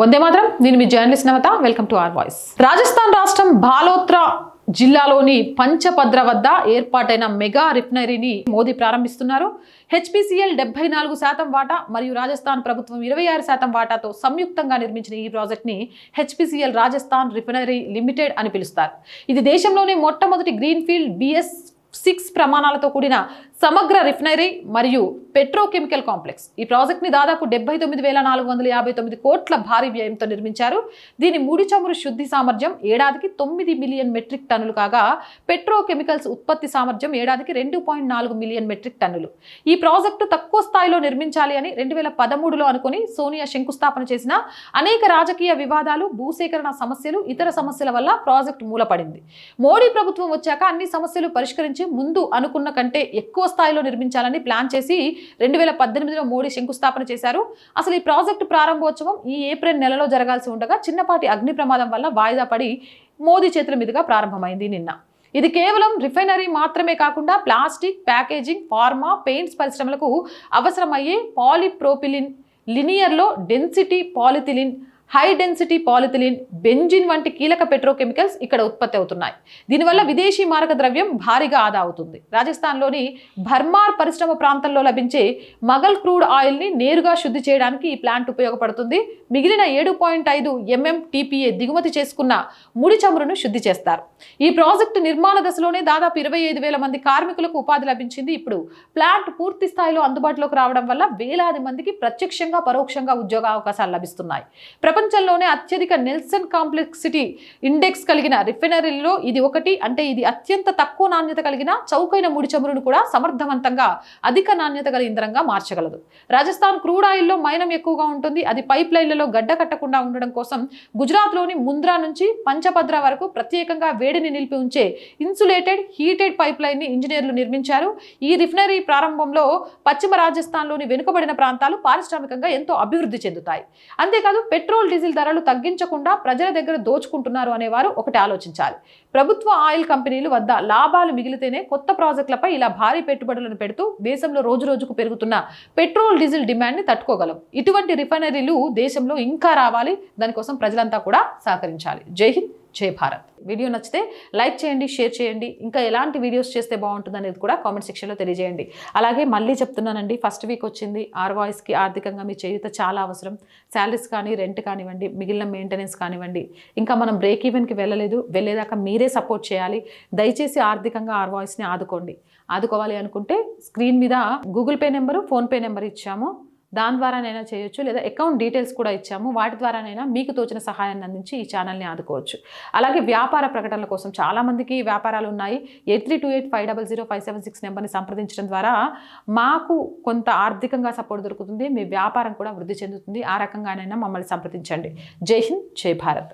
వందే మాత్రం. నేను మీ journalist Navata. Welcome to our voice. Rajasthan రాష్ట్రం బాలోత్రా జిల్లాలోని పంచపద్ర వద్ద ఏర్పాటైన మెగా రిఫైనరీని మోదీ ప్రారంభిస్తున్నారు. హెచ్పిసిఎల్ 74% వాటా మరియు రాజస్థాన్ ప్రభుత్వం 26% వాటాతో సంయుక్తంగా నిర్మించిన ఈ ప్రాజెక్ట్ని హెచ్పిసిఎల్ రాజస్థాన్ రిఫైనరీ లిమిటెడ్ అని పిలుస్తారు. ఇది దేశంలోనే మొట్టమొదటి గ్రీన్ఫీల్డ్ BS6 ప్రమాణాలతో కూడిన సమగ్ర రిఫైనరీ మరియు పెట్రోకెమికల్ కాంప్లెక్స్. ఈ ప్రాజెక్ట్ని దాదాపు 79,459 కోట్ల భారీ వ్యయంతో నిర్మించారు. దీని ముడి చమురు శుద్ధి సామర్థ్యం ఏడాదికి 9 మిలియన్ మెట్రిక్ టన్నులు కాగా పెట్రోకెమికల్స్ ఉత్పత్తి సామర్థ్యం ఏడాదికి 2.4 మిలియన్ మెట్రిక్ టన్నులు. ఈ ప్రాజెక్టు తక్కువ స్థాయిలో నిర్మించాలి అని 2013లో అనుకుని సోనియా శంకుస్థాపన చేసిన అనేక రాజకీయ వివాదాలు, భూసేకరణ సమస్యలు, ఇతర సమస్యల వల్ల ప్రాజెక్టు మూలపడింది. మోడీ ప్రభుత్వం వచ్చాక అన్ని సమస్యలు పరిష్కరించి ముందు అనుకున్న కంటే ఎక్కువ స్థాయిలో నిర్మించాలని ప్లాన్ చేసి 2018లో మోడీ శంకుస్థాపన చేశారు. అసలు ఈ ప్రాజెక్టు ప్రారంభోత్సవం ఈ ఏప్రిల్ నెలలో జరగాల్సి ఉండగా చిన్నపాటి అగ్ని ప్రమాదం వల్ల వాయిదా పడి మోదీ చేతుల మీదుగా ప్రారంభమైంది నిన్న. ఇది కేవలం రిఫైనరీ మాత్రమే కాకుండా ప్లాస్టిక్, ప్యాకేజింగ్, ఫార్మా, పెయింట్స్ పరిశ్రమలకు అవసరమయ్యే polypropylene, linear low density polyethylene, high density polyethylene, benzene వంటి కీలక పెట్రోకెమికల్స్ ఇక్కడ ఉత్పత్తి అవుతున్నాయి. దీనివల్ల విదేశీ మారక ద్రవ్యం భారీగా ఆదా అవుతుంది. రాజస్థాన్లోని భర్మార్ పరిశ్రమ ప్రాంతంలో లభించే మగల్ క్రూడ్ ఆయిల్ని నేరుగా శుద్ధి చేయడానికి ఈ ప్లాంట్ ఉపయోగపడుతుంది. మిగిలిన 7.5 MMTPA దిగుమతి చేసుకున్న ముడి చమురును శుద్ధి చేస్తారు. ఈ ప్రాజెక్టు నిర్మాణ దశలోనే దాదాపు 25,000 మంది కార్మికులకు ఉపాధి లభించింది. ఇప్పుడు ప్లాంట్ పూర్తి స్థాయిలో అందుబాటులోకి రావడం వల్ల వేలాది మందికి ప్రత్యక్షంగా, పరోక్షంగా ఉద్యోగ అవకాశాలు లభిస్తున్నాయి. ప్రపంచంలోనే అత్యధిక నెల్సన్ కాంప్లెక్సిటీ ఇండెక్స్ కలిగిన రిఫైనరీలో ఇది ఒకటి. అంటే ఇది అత్యంత తక్కువ నాణ్యత కలిగిన చౌకైన ముడి చమురును కూడా సమర్థవంతంగా అధిక నాణ్యత గల ఇంధనంగా మార్చగలదు. రాజస్థాన్ క్రూడ్ ఆయిల్లో మైనం ఎక్కువగా ఉంటుంది. అది పైప్ లైన్లలో గడ్డ కట్టకుండా ఉండడం కోసం గుజరాత్లోని ముంద్రా నుంచి పంచపద్ర వరకు ప్రత్యేకంగా వేడిని నిలిపి ఉంచే ఇన్సులేటెడ్ హీటెడ్ పైప్ లైన్ ని ఇంజనీర్లు నిర్మించారు. ఈ రిఫైనరీ ప్రారంభంలో పశ్చిమ రాజస్థాన్లోని వెనుకబడిన ప్రాంతాలు పారిశ్రామికంగా ఎంతో అభివృద్ధి చెందుతాయి. అంతేకాదు పెట్రోల్, డీజిల్ ధరలు తగ్గించకుండా ప్రజల దగ్గర దోచుకుంటున్నారు అనేవారు ఒకటి ఆలోచించాలి. ప్రభుత్వ ఆయిల్ కంపెనీలు వద్ద లాభాలు మిగిలితేనే కొత్త ప్రాజెక్టులపై ఇలా భారీ పెట్టుబడులను పెడుతూ దేశంలో రోజురోజుకు పెరుగుతున్న పెట్రోల్, డీజిల్ డిమాండ్ని తట్టుకోగలం. ఇటువంటి రిఫైనరీలు దేశంలో ఇంకా రావాలి. దానికోసం ప్రజలంతా కూడా సహకరించాలి. జై హింద్, జై భారత్. వీడియో నచ్చితే లైక్ చేయండి, షేర్ చేయండి. ఇంకా ఎలాంటి వీడియోస్ చేస్తే బాగుంటుంది అనేది కూడా కామెంట్ సెక్షన్లో తెలియజేయండి. అలాగే మళ్ళీ చెప్తున్నానండి, ఫస్ట్ వీక్ వచ్చింది. ఆర్ వాయిస్కి ఆర్థికంగా మీ చేయూత చాలా అవసరం. శాలరీస్ కానీ, రెంట్ కానివ్వండి, మిగిలిన మెయింటెనెన్స్ కానివ్వండి, ఇంకా మనం బ్రేక్ ఈవెన్కి వెళ్ళేదాకా మీరే సపోర్ట్ చేయాలి. దయచేసి ఆర్థికంగా ఆర్ వాయిస్ని ఆదుకోవాలి అనుకుంటే స్క్రీన్ మీద Google pay number, PhonePe number ఇచ్చాము. దాని ద్వారానైనా చేయొచ్చు, లేదా అకౌంట్ డీటెయిల్స్ కూడా ఇచ్చాము. వాటి ద్వారానైనా మీకు తోచిన సహాయాన్ని అందించి ఈ ఛానల్ని ఆదుకోవచ్చు. అలాగే వ్యాపార ప్రకటనల కోసం చాలామందికి వ్యాపారాలు ఉన్నాయి. 8328500576 నెంబర్ని సంప్రదించడం ద్వారా మాకు కొంత ఆర్థికంగా సపోర్ట్ దొరుకుతుంది. మీ వ్యాపారం కూడా వృద్ధి చెందుతుంది. ఆ రకంగానైనా మమ్మల్ని సంప్రదించండి. జై హింద్, జై భారత్.